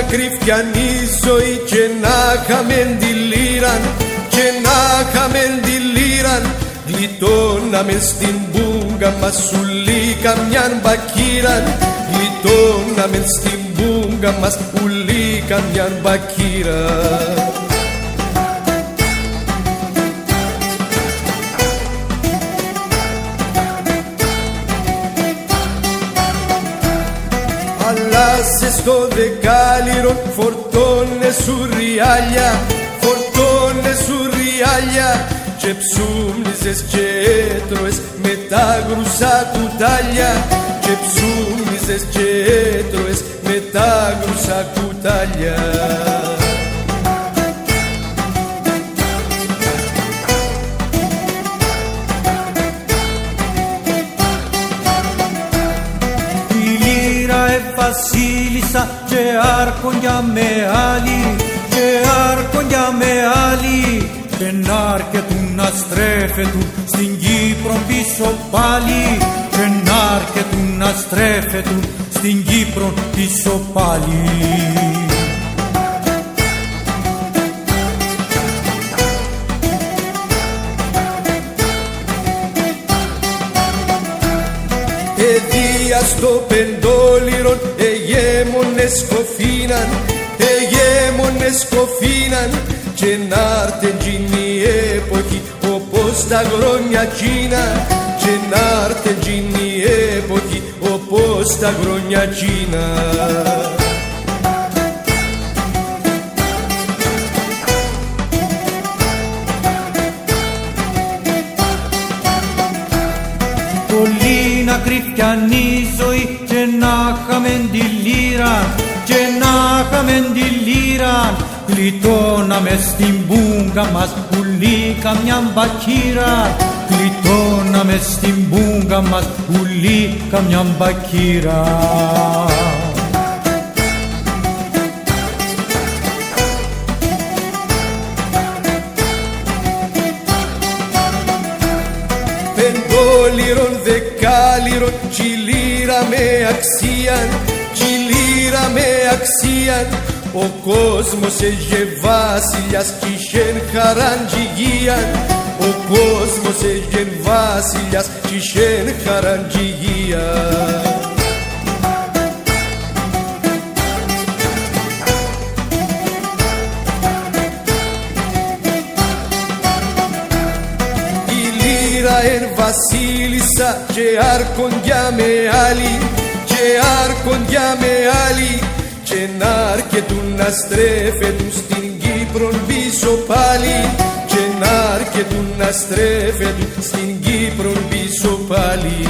κρυφιανή ζωή και να χαμέν τη λύραν, και να χαμέν τη λύραν, γλιτώναμε στην μπούγκα μας ουλί καμιάν μπακύραν, γλιτώναμε στην μπούγκα μας ουλί καμιάν μπακύραν. Αλλάσες στο δεκάλυρο, φορτώνε σου ριάλια, φορτώνε σου ριάλια, και ψούμνιζες και έτρωες με τα γρουσά κουτάλια, και ψούμνιζες και έτρωες με τα γρουσά κουτάλια. Βασίλισσα και άρχονια με άλλη, και άρχονια με άλλη, και να αρκετούν να στρέφετουν στην Κύπρο πίσω πάλι, και να αρκετούν να στρέφετουν στην Κύπρο πίσω πάλι. Εδία στο πεντόλιρον εγέμονες κοφίναν, εγέμονες κοφίναν, και να'ρτεν τζίνη εποχή όπως τα χρόνια τσίνα, και να'ρτεν τζίνη εποχή όπως τα χρόνια τσίνα. Κρυφιανή ζωή και να χαμέν τη λύραν, και να χαμέν τη λύραν, γλιτώναμε στην μπούγκα μας ουλί καμιάν μπακύρα, γλιτώναμε στην μπούγκα μας ουλί καμιάν μπακύρα. Πεντόλιρον, δεκάλιρον, κι η λύρα με αξίαν, κι η λύρα με αξίαν, ο κόσμος έγε βασιλιάς κι είχεν χαράν κι υγείαν, ο κόσμος έγε βασιλιάς κι είχεν χαράν κι υγείαν. Εν βασίλισσα και άρχονια με άλλη, και άρχονια με άλλη, και να αρκετούν να στρέφετουν στην Κύπρον πίσω πάλι, και να αρκετούν να στρέφετουν στην Κύπρον πίσω πάλι.